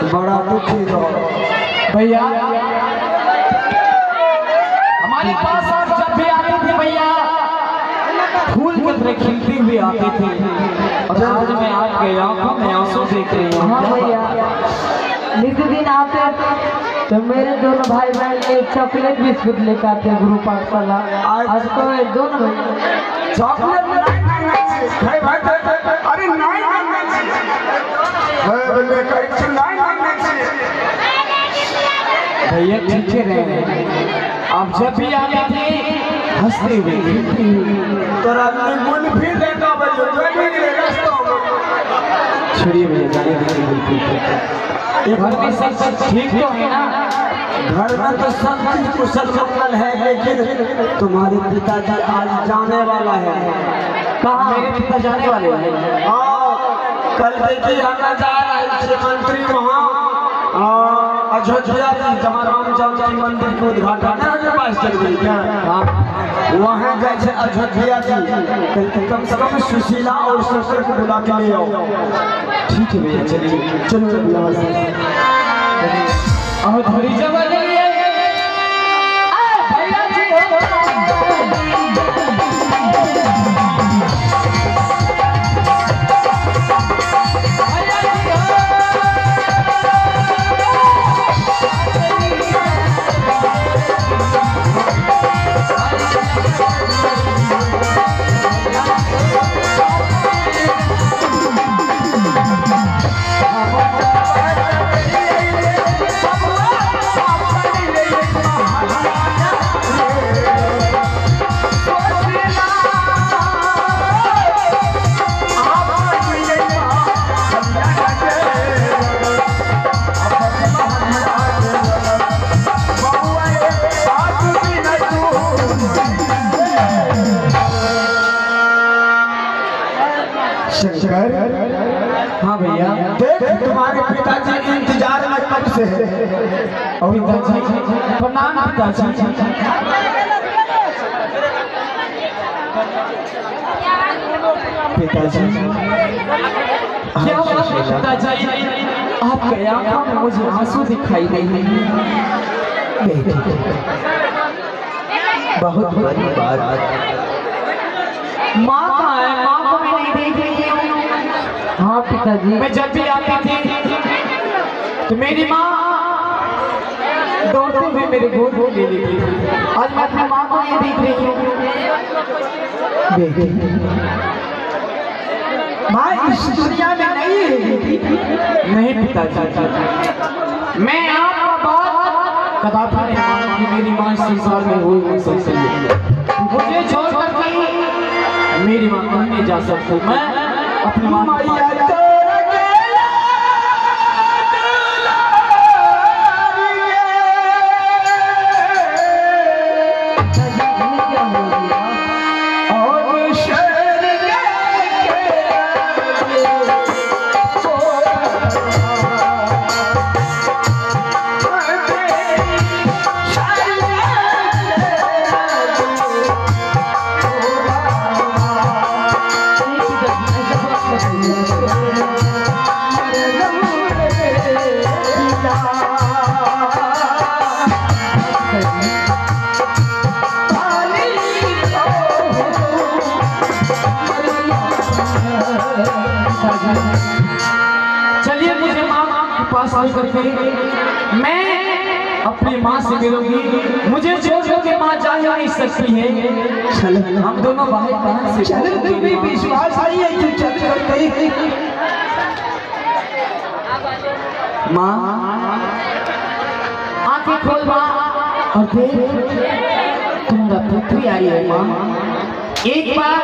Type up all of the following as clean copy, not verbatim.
बड़ा दुखी हो भैया। हमारे पास आप जब भी आते थे भैया फूल की तरह खिलती हुई आती थी, और आज मैं आपके आंखों में आंसू देख रही हूँ। हाँ भैया, नित दिन आते तो मेरे दोनों भाई बहन एक चॉकलेट बिस्कुट लेकर आते गुरु पाठशाला। आज तो दोनों भाई चॉकलेट अरे नहीं भैया पीछे रहे, आप जब भी आते थे हंसते हुए छोड़िए भैया, जाने दीजिए। घर में सब ठीक तो है ना? घर में तो सब चीज कुशल मंगल है, लेकिन तुम्हारे पिताजी आज जाने वाला है। कहाँ? मेरे पिता जाने वाले हैं। हाँ, कल देखिए हम जा रहे थे मंत्री वहाँ अयोध्या में, जहाँ राम जानकी मंदिर के उद्घाटन के पास चल गई क्या? वहाँ गए थे अयोध्या जी, कम से कम सुशीला और ससुर को बुला के ले आओ। ठीक है भैया, चलिए चलो और थोड़ी जगह भैया जी शंकर। हाँ भैया, देख तुम्हारे पिताजी इंतजार में कब से है। पिताजी प्रणाम पिताजी। पिताजी क्या हुआ पिताजी? आपके आंखों में मुझे आंसू दिखाई दे रहे हैं। बहुत बड़ी बात। माँ कहाँ है? माँ को मैं नहीं देख रही हूँ। हाँ पिताजी, मैं जब भी आती थी तो मेरी माँ दौड़ते हुए मेरे गोद में ले लेती थी। आज मैं अपनी माँ को नहीं देख रही हूँ। माँ इस दुनिया में नहीं है। नहीं पिताजी, मैं आपका बात कदापि नहीं मानूंगी। मेरी माँ इस संसार में हुई नहीं सकती है। मुझे छोड़कर कहीं मेरी माँ कहीं नहीं जा सकती। मैं अपनी माँ पिताजी पास आकर के मैं अपनी माँ से मिलूंगी। मुझे छोड़ के माँ जा नहीं सकती है। चल हम दोनों भाई बहन से चल तुम्हें विश्वास आई है तू चल करते माँ आंखें खोल माँ और देख तुम्हारा पुत्री आई है माँ। एक बार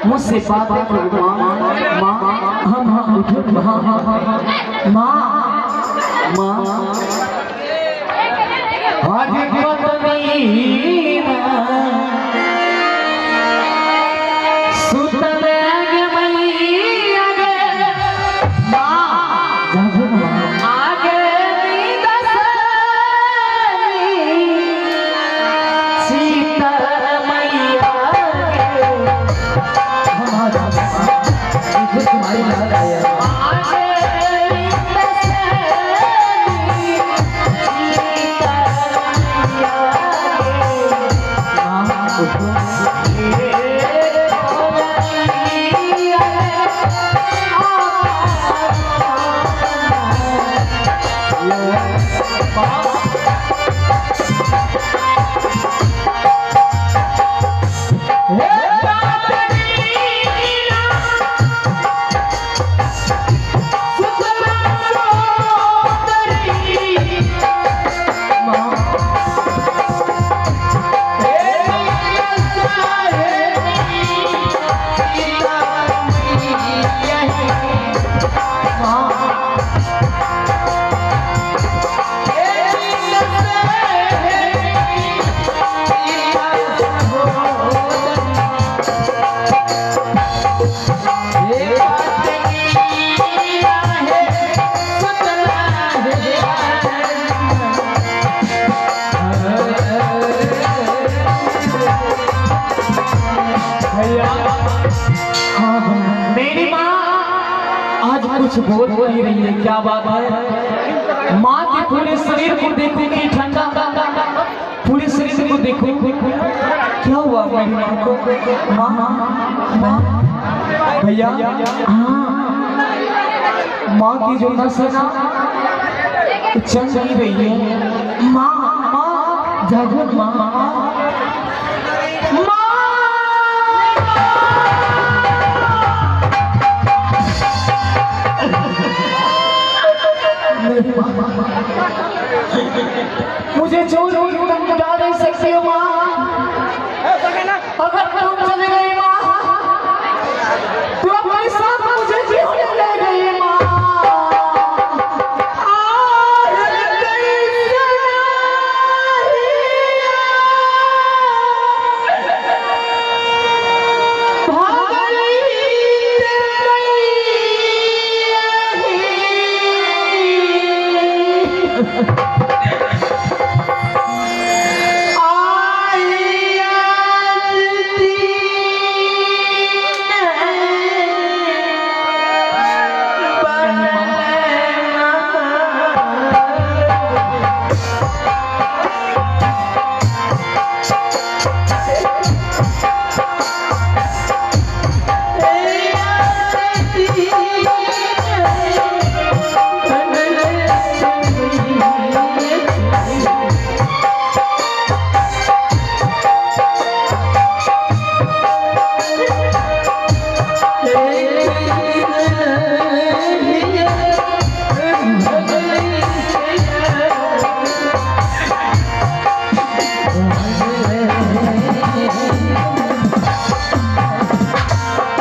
मुझसे बातें करो माँ। माँ हाँ उठो माँ माँ माँ आज मेरी माँ आज कुछ बोल नहीं रही है। क्या बात है? माँ के पूरे शरीर को देखो कि ठंडा पूरे शरीर को देखो। क्या हुआ मेरी माँ को? माँ भैया हाँ माँ की जो नस है ना चल नहीं रही है। माँ माँ जागो माँ मुझे छोड़ तुम जा नहीं सकती हो माँ। अगर तुम चले गई माँ तो अपने साथ मुझे जीने ले गई माँ।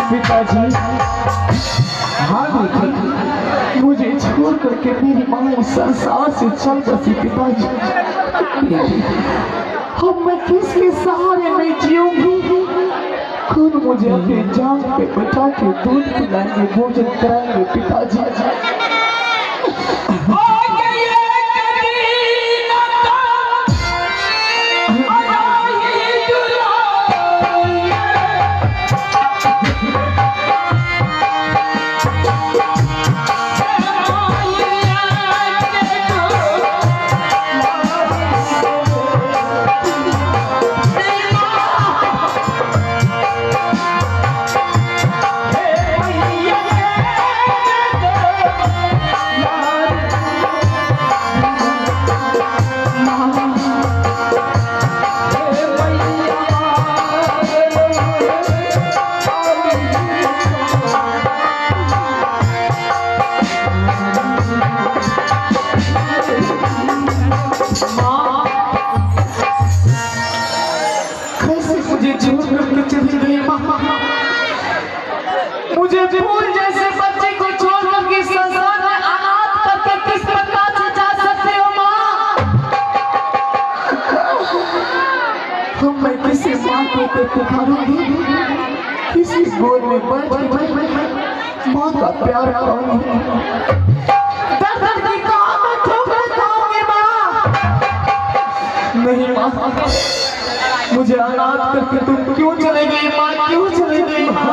पिताजी हाँ देखिए मुझे छोड़ करके मेरी माँ इस संसार से चल बसी। पिताजी अब मैं किसके सहारे में जीऊंगी? कौन मुझे अपने जान पे बैठा के दूध पिलाएंगे भोजन कराएंगे? पिताजी पे पुकारूंगी, किसी गोद में बैठ के माँ का प्यार पाऊंगी। दर्द की कहाँ मैं ठोकर खाऊंगी माँ। नहीं माँ, मुझे अनाथ करके तुम क्यों चले गई माँ, क्यों चले गई माँ।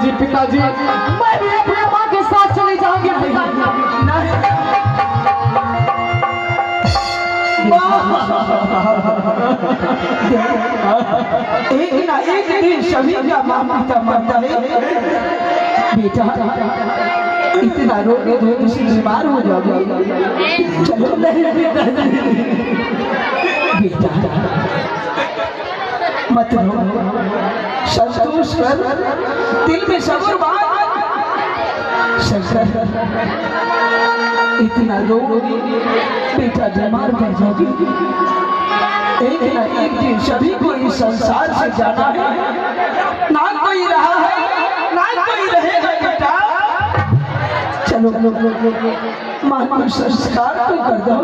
पिताजी, मैं भी अपने माँ के साथ चली जाऊंगी। एक ना एक दिन सभी का माँ पिता मरता है। बेटा इतना रोगे तो किसी बीमार हो जाओगे। चलो नहीं बेटा, मत रो, संतोष कर, दिल में सब्र बांध। शंकर इतना रोगे बेटा बीमार पड़ जाओगे। एक ना एक दिन सभी को इस संसार से जाना है। ना कोई रहा है ना कोई रहेगा बेटा। चलो मां को संस्कार तो कर दो।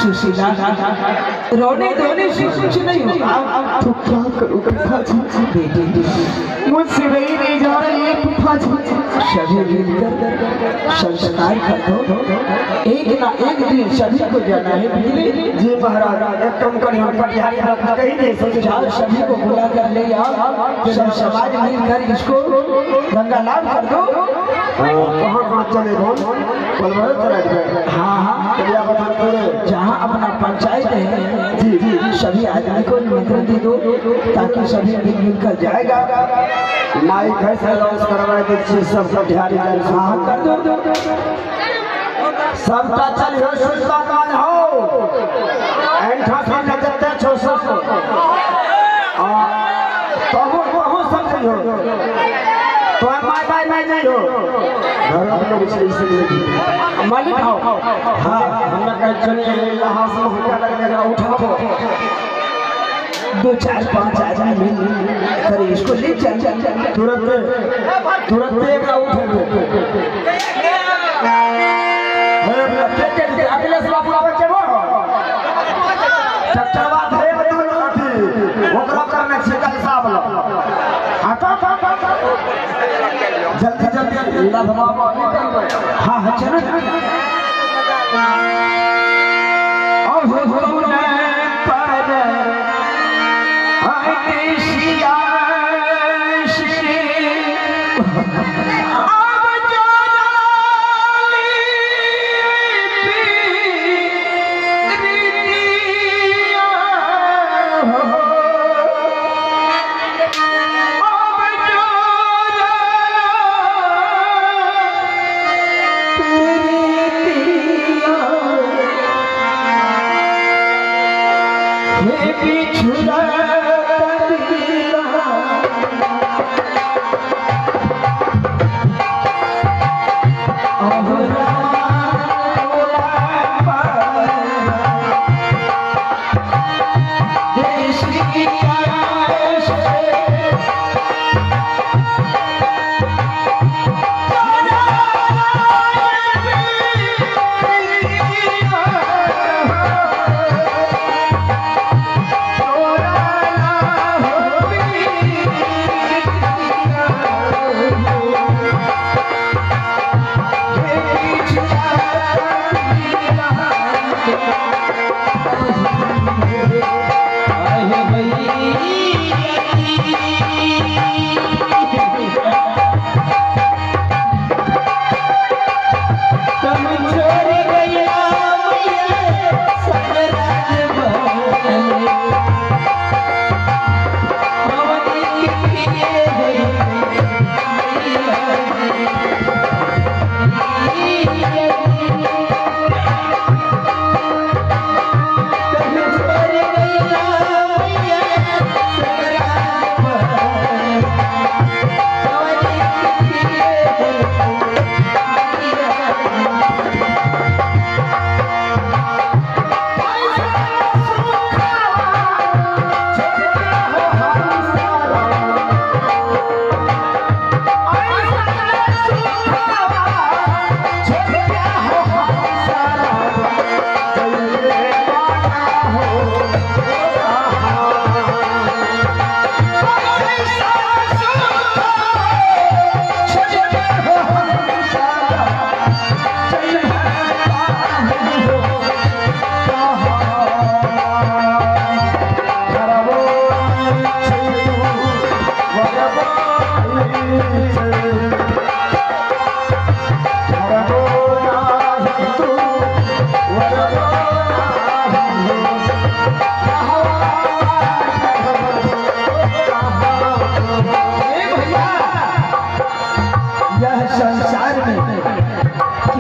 सुशीला रोने धोने से कुछ नहीं होगा। तो क्या करूँ बेटी मुझसे रही नहीं जा रही है फूफा जी। सभी मिलकर संस्कार कर दो, एक ना एक दिन सभी को जाना है बिजली। जी महाराज एक कम करिए कहीं नहीं जाओ सभी को बुला कर ले आओ, सब समाज मिलकर इसको रंगालाल कर दो। कहाँ चले हाँ जहाँ अपना पंचायत है जी जी सभी आदमी को निमंत्रण दे दो ताकि सभी मिलकर जाएगा। माइक है लॉन्च करवाए दीजिए सबका ध्यान हाँ कर दो। सबका चलिए सुनता कान हो एंठा से नजरते छो सब कहूँ सब नहीं हो तो माय बाय मैं नहीं हो घर में इसलिए मालिक आओ। हाँ हमने कहा चलिए यहाँ से क्या लगेगा उठाओ 2 4 5 आदमी मिल कर इसको ले चल तुरंत एक अगले साल बुलावे के वो चक्करवा धरे बदल ओकरा करने छिकल साहब लो आता जल्दी लदबाबा हाँ चलो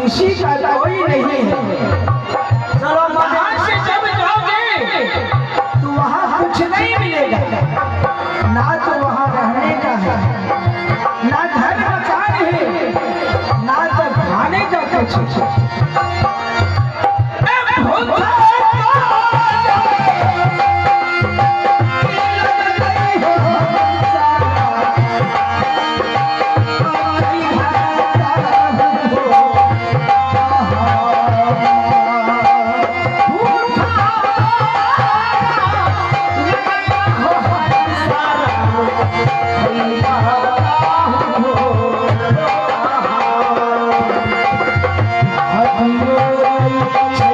किसी का कोई नहीं है। चलो वहां से जब जाओगे तो वहां कुछ नहीं मिलेगा, ना तो वहां रहने का है, ना घर मकान है, ना तो खाने का कुछ है। कोई